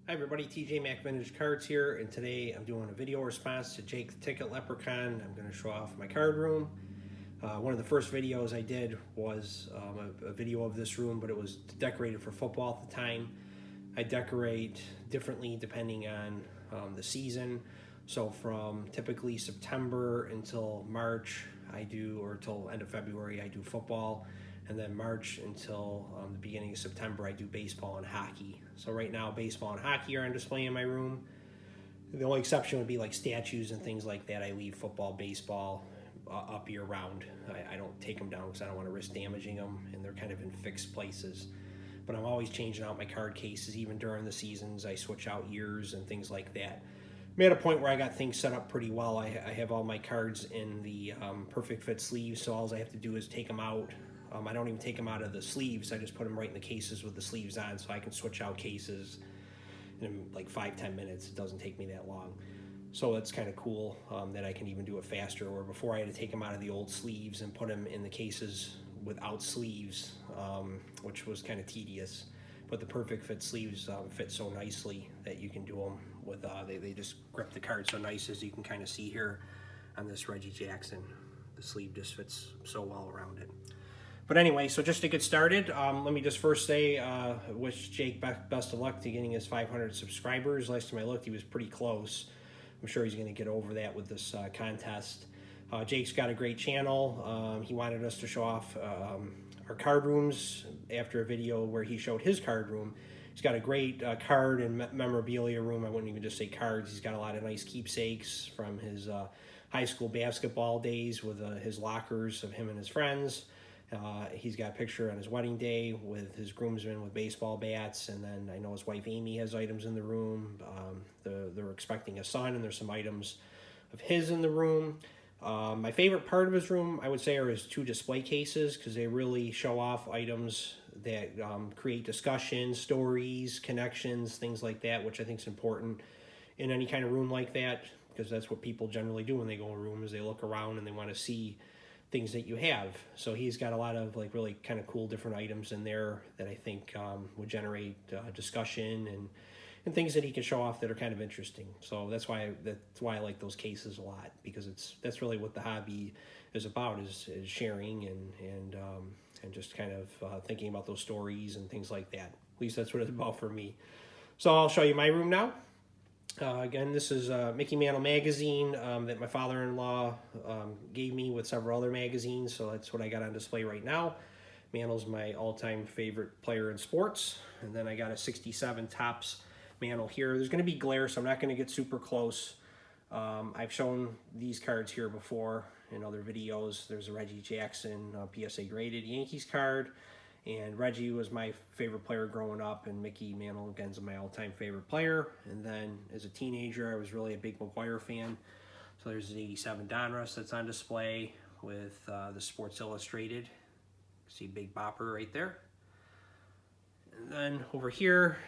Hi everybody, TJ Mac Vintage Cards here, and today I'm doing a video response to Jake the Ticket Leprechaun. I'm going to show off my card room. One of the first videos I did was a video of this room, but it was decorated for football at the time. I decorate differently depending on the season. So from typically September until March, or till end of February, I do football. And then March until the beginning of September, I do baseball and hockey. So right now, baseball and hockey are on display in my room. The only exception would be like statues and things like that. I leave football, baseball up year round. I don't take them down because I don't want to risk damaging them, and they're kind of in fixed places. But I'm always changing out my card cases, even during the seasons. I switch out years and things like that. I'm at a point where I got things set up pretty well. I have all my cards in the perfect fit sleeves, so all I have to do is take them out. I don't even take them out of the sleeves. I just put them right in the cases with the sleeves on, so I can switch out cases in like 5-10 minutes. It doesn't take me that long. So it's kind of cool that I can even do it faster, where before I had to take them out of the old sleeves and put them in the cases without sleeves, which was kind of tedious. But the perfect fit sleeves fit so nicely that you can do them with, they just grip the card so nice, as you can kind of see here on this Reggie Jackson. The sleeve just fits so well around it. But anyway, so just to get started, let me just first say, wish Jake best of luck to getting his 500 subscribers. Last time I looked, he was pretty close. I'm sure he's going to get over that with this contest. Jake's got a great channel. He wanted us to show off our card rooms after a video where he showed his card room. He's got a great card and memorabilia room. I wouldn't even just say cards. He's got a lot of nice keepsakes from his high school basketball days with his lockers of him and his friends. He's got a picture on his wedding day with his groomsmen with baseball bats, and then I know his wife Amy has items in the room. They're expecting a son, and there's some items of his in the room. My favorite part of his room, I would say, are his two display cases, because they really show off items that create discussion, stories, connections, things like that, which I think is important in any kind of room like that, because that's what people generally do when they go in a room, is they look around and they want to see things that you have. So he's got a lot of like really kind of cool different items in there that I think would generate discussion and things that he can show off that are kind of interesting. So that's why I like those cases a lot, because that's really what the hobby is about, is sharing and just kind of thinking about those stories and things like that. At least that's what it's about for me. So I'll show you my room now. Again, this is Mickey Mantle magazine that my father-in-law gave me with several other magazines, so that's what I got on display right now. Mantle's my all-time favorite player in sports. And then I got a 67 Topps Mantle here. There's going to be glare, so I'm not going to get super close. I've shown these cards here before in other videos. There's a Reggie Jackson PSA graded Yankees card. And Reggie was my favorite player growing up, and Mickey Mantle, again, is my all-time favorite player. And then as a teenager, I was really a big McGuire fan. So there's an 87 Donruss that's on display with the Sports Illustrated. See Big Bopper right there. And then over here,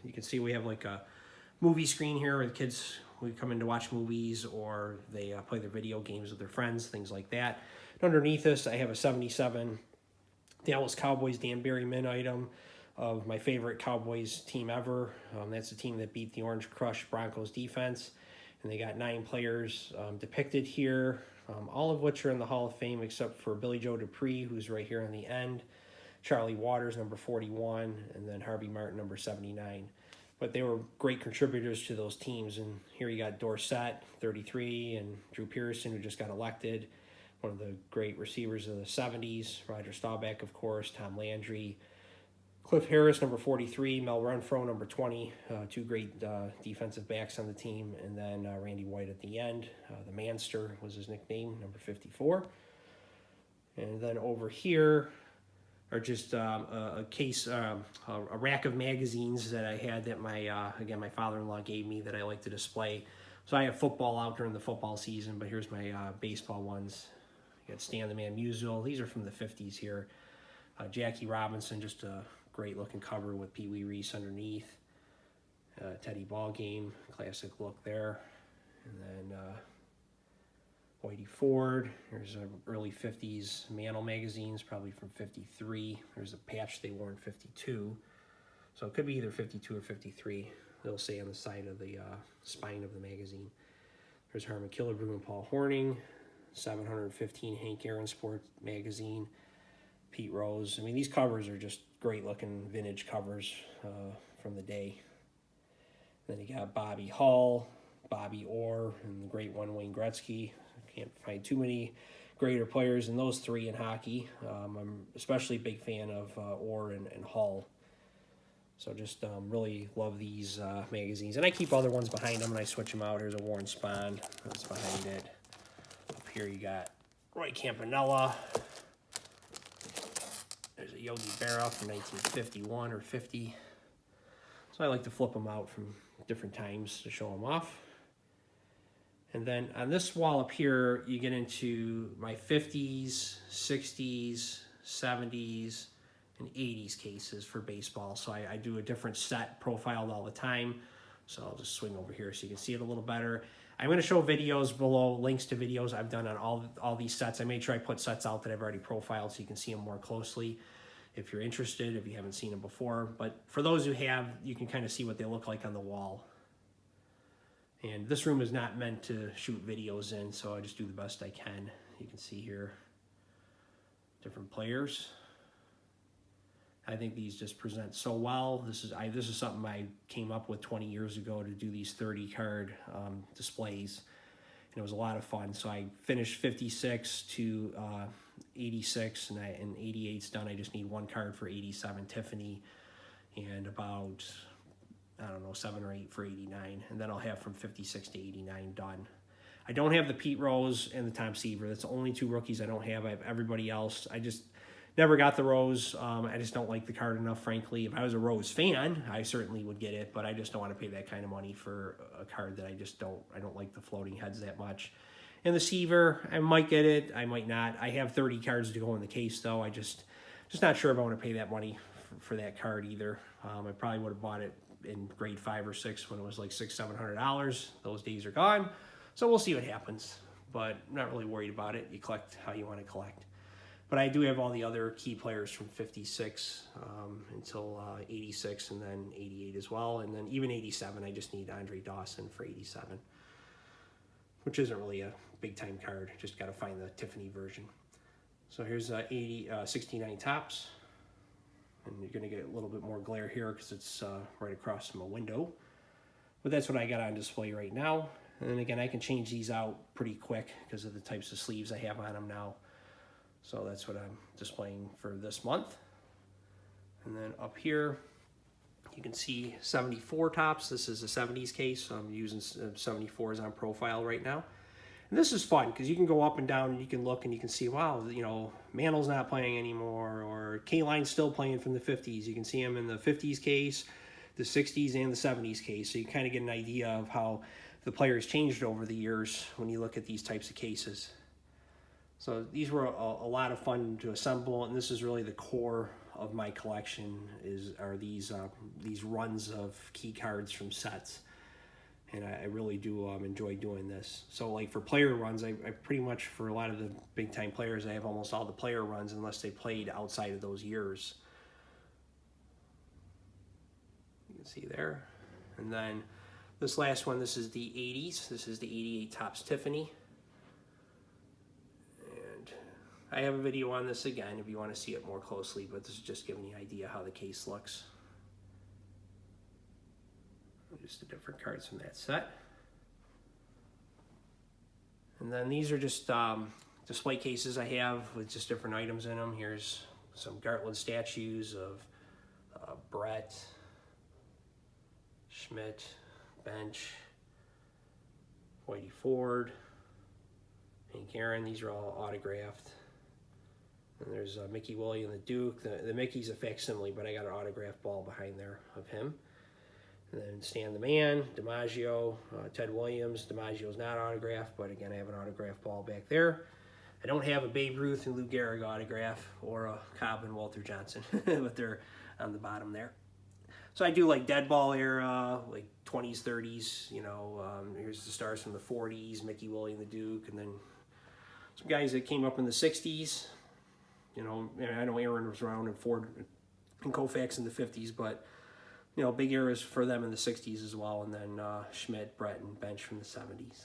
you can see we have like a movie screen here where the kids would come in to watch movies, or they play their video games with their friends, things like that. And underneath this, I have a 77 Dallas Cowboys Danbury Mint item of my favorite Cowboys team ever. That's the team that beat the Orange Crush Broncos defense. And they got 9 players depicted here, all of which are in the Hall of Fame except for Billy Joe Dupree, who's right here on the end, Charlie Waters, number 41, and then Harvey Martin, number 79. But they were great contributors to those teams. And here you got Dorsett, 33, and Drew Pearson, who just got elected. One of the great receivers of the 70s, Roger Staubach, of course, Tom Landry, Cliff Harris, number 43, Mel Renfro, number 20, two great defensive backs on the team, and then Randy White at the end. The Manster was his nickname, number 54. And then over here are just a rack of magazines that I had that my father-in-law gave me that I like to display. So I have football out during the football season, but here's my baseball ones. Got Stan the Man Musial. These are from the 50s here. Jackie Robinson, just a great looking cover with Pee Wee Reese underneath. Teddy Ballgame, classic look there. And then Whitey Ford. There's early 50s Mantle magazines, probably from 53. There's a patch they wore in 52. So it could be either 52 or 53. They'll say on the side of the spine of the magazine. There's Harmon Killebrew and Paul Horning, 715 Hank Aaron Sport magazine, Pete Rose. I mean, these covers are just great looking vintage covers from the day. Then you got Bobby Hull, Bobby Orr, and the great one, Wayne Gretzky. I can't find too many greater players than those three in hockey. I'm especially a big fan of Orr and Hull. So just really love these magazines. And I keep other ones behind them and I switch them out. Here's a Warren Spahn. That's behind it. Up here you got Roy Campanella. There's a Yogi Berra from 1951 or 50. So I like to flip them out from different times to show them off. And then on this wall up here, you get into my 50s, 60s, 70s, and 80s cases for baseball. So I do a different set profiled all the time. So I'll just swing over here so you can see it a little better. I'm going to show videos below, links to videos I've done on all these sets. I made sure I put sets out that I've already profiled so you can see them more closely if you're interested, if you haven't seen them before. But for those who have, you can kind of see what they look like on the wall. And this room is not meant to shoot videos in, so I just do the best I can. You can see here different players. I think these just present so well. This is something I came up with 20 years ago to do these 30 card displays, and it was a lot of fun. So I finished 56 to 86, and 88's done. I just need one card for 87 Tiffany, and about, I don't know, 7 or 8 for 89, and then I'll have from 56 to 89 done. I don't have the Pete Rose and the Tom Seaver. That's the only two rookies I don't have. I have everybody else. I just never got the Rose. I just don't like the card enough, frankly. If I was a Rose fan, I certainly would get it, but I just don't want to pay that kind of money for a card that I don't like the floating heads that much. And the Seaver, I might get it, I might not. I have 30 cards to go in the case, though. I just not sure if I want to pay that money for that card either. I probably would have bought it in grade 5 or 6 when it was like $600-700. Those days are gone, so we'll see what happens. But I'm not really worried about it. You collect how you want to collect. But I do have all the other key players from 56 until 86 and then 88 as well. And then even 87, I just need Andre Dawson for 87, which isn't really a big-time card. Just got to find the Tiffany version. So here's 69 Topps. And you're going to get a little bit more glare here because it's right across from a window. But that's what I got on display right now. And then again, I can change these out pretty quick because of the types of sleeves I have on them now. So that's what I'm displaying for this month. And then up here, you can see 74 Topps. This is a 70s case, so I'm using 74s on profile right now. And this is fun because you can go up and down and you can look and you can see, wow, you know, Mantle's not playing anymore, or K-Line's still playing from the 50s. You can see him in the 50s case, the 60s, and the 70s case. So you kind of get an idea of how the players changed over the years when you look at these types of cases. So these were a lot of fun to assemble, and this is really the core of my collection are these runs of key cards from sets. And I really do enjoy doing this. So like for player runs, I pretty much, for a lot of the big time players, I have almost all the player runs unless they played outside of those years. You can see there. And then this last one, this is the 80s. This is the 88 Topps Tiffany. And I have a video on this again if you want to see it more closely, but this is just giving you an idea how the case looks. Just the different cards from that set. And then these are just display cases I have with just different items in them. Here's some Gartland statues of Brett, Schmidt, Bench, Whitey Ford, Hank Aaron. These are all autographed. And there's Mickey Willie and the Duke. The Mickey's a facsimile, but I got an autographed ball behind there of him. And then Stan the Man, DiMaggio, Ted Williams. DiMaggio's not autographed, but again, I have an autographed ball back there. I don't have a Babe Ruth and Lou Gehrig autograph or a Cobb and Walter Johnson, but they're on the bottom there. So I do like dead ball era, like 20s, 30s, you know. Here's the stars from the 40s, Mickey Willie and the Duke, and then some guys that came up in the 60s. You know, I know Aaron was around and Ford and Koufax in the 50s, but you know, big eras for them in the 60s as well, and then Schmidt, Brett, and Bench from the 70s.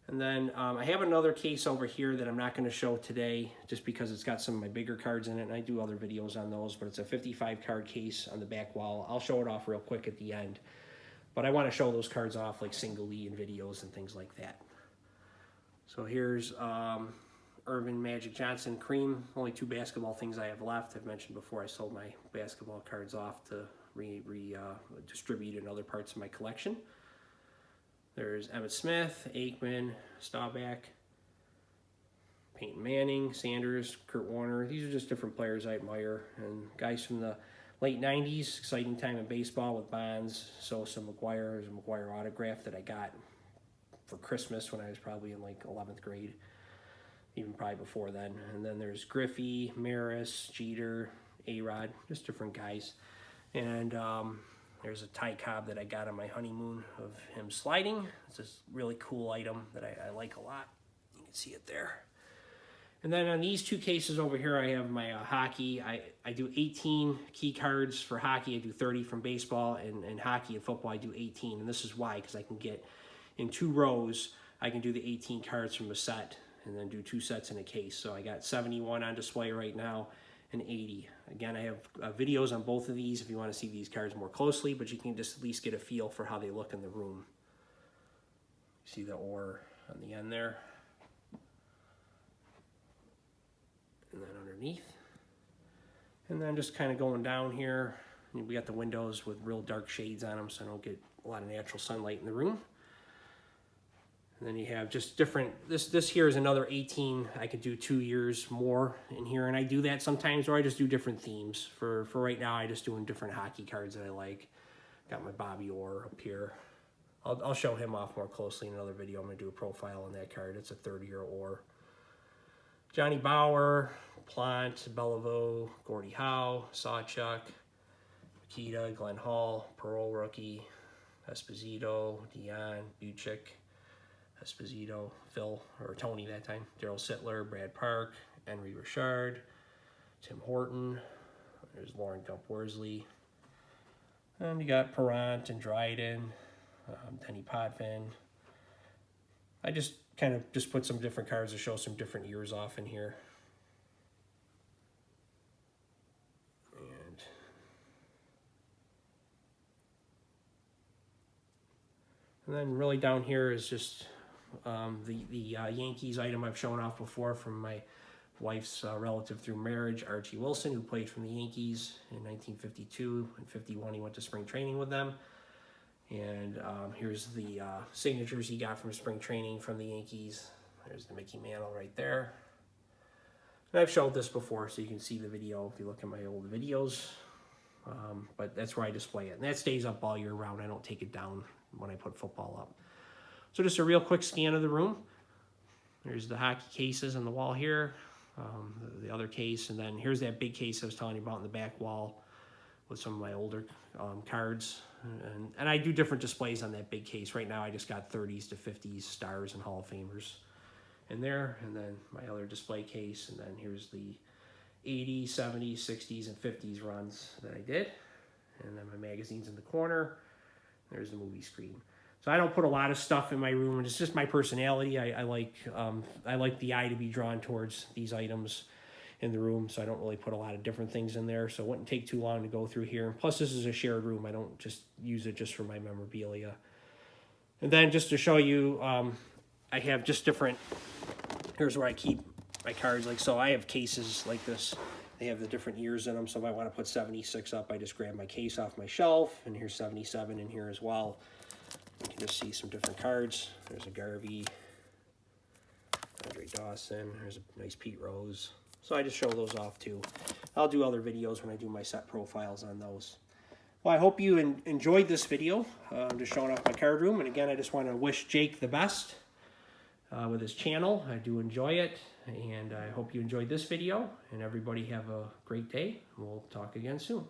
And then I have another case over here that I'm not going to show today just because it's got some of my bigger cards in it, and I do other videos on those, but it's a 55 card case on the back wall. I'll show it off real quick at the end, but I want to show those cards off like singly in videos and things like that. So here's Irvin Magic Johnson Cream, only 2 basketball things I have left. I've mentioned before I sold my basketball cards off to distribute in other parts of my collection. There's Emmitt Smith, Aikman, Staubach, Peyton Manning, Sanders, Kurt Warner. These are just different players I admire. And guys from the late 90s, exciting time in baseball with Bonds, Sosa, McGuire. There's a McGuire autograph that I got for Christmas when I was probably in like 11th grade, even probably before then. And then there's Griffey, Maris, Jeter, A-Rod, just different guys. And there's a Ty Cobb that I got on my honeymoon of him sliding. It's a really cool item that I like a lot. You can see it there. And then on these 2 cases over here, I have my hockey. I do 18 key cards for hockey. I do 30 from baseball, and hockey and football, I do 18. And this is why, because I can get in 2 rows, I can do the 18 cards from a set and then do 2 sets in a case. So I got 71 on display right now and 80. Again, I have videos on both of these if you want to see these cards more closely, but you can just at least get a feel for how they look in the room. See the or on the end there. And then underneath. And then just kind of going down here, we got the windows with real dark shades on them so I don't get a lot of natural sunlight in the room. And then you have just different, this here is another 18. I could do 2 years more in here, and I do that sometimes, or I just do different themes. For right now, I just doing different hockey cards that I like. Got my Bobby Orr up here. I'll show him off more closely in another video. I'm going to do a profile on that card. It's a 3rd-year Orr. Johnny Bauer, Plant, Beliveau, Gordie Howe, Sawchuk, Akita, Glenn Hall, Pearl rookie, Esposito, Dion, Buchik, Esposito, Phil, or Tony that time, Daryl Sittler, Brad Park, Henry Richard, Tim Horton, there's Lauren Gump Worsley, and you got Perrant and Dryden, Denny Potvin. I just kind of just put some different cards to show some different years off in here. And then really down here is just the Yankees item I've shown off before from my wife's relative through marriage, Archie Wilson, who played from the Yankees in 1952 and 51. He went to spring training with them. And here's the signatures he got from spring training from the Yankees. There's the Mickey Mantle right there. And I've showed this before, so you can see the video if you look at my old videos. But that's where I display it. And that stays up all year round. I don't take it down when I put football up. So just a real quick scan of the room. There's the hockey cases on the wall here, the other case, and then here's that big case I was telling you about in the back wall with some of my older cards. And I do different displays on that big case. Right now I just got 30s to 50s stars and Hall of Famers in there, and then my other display case, and then here's the 80s, 70s, 60s, and 50s runs that I did. And then my magazines in the corner. There's the movie screen. So I don't put a lot of stuff in my room, and it's just my personality. I like the eye to be drawn towards these items in the room, so I don't really put a lot of different things in there. So it wouldn't take too long to go through here. Plus, this is a shared room. I don't just use it just for my memorabilia. And then just to show you, I have just different. Here's where I keep my cards. Like so, I have cases like this. They have the different years in them. So if I want to put 76 up, I just grab my case off my shelf, and here's 77 in here as well. You can just see some different cards. There's a Garvey, Andre Dawson. There's a nice Pete Rose. So I just show those off too. I'll do other videos when I do my set profiles on those. Well, I hope you enjoyed this video. I'm just showing off my card room. And again, I just want to wish Jake the best with his channel. I do enjoy it. And I hope you enjoyed this video. And everybody have a great day. We'll talk again soon.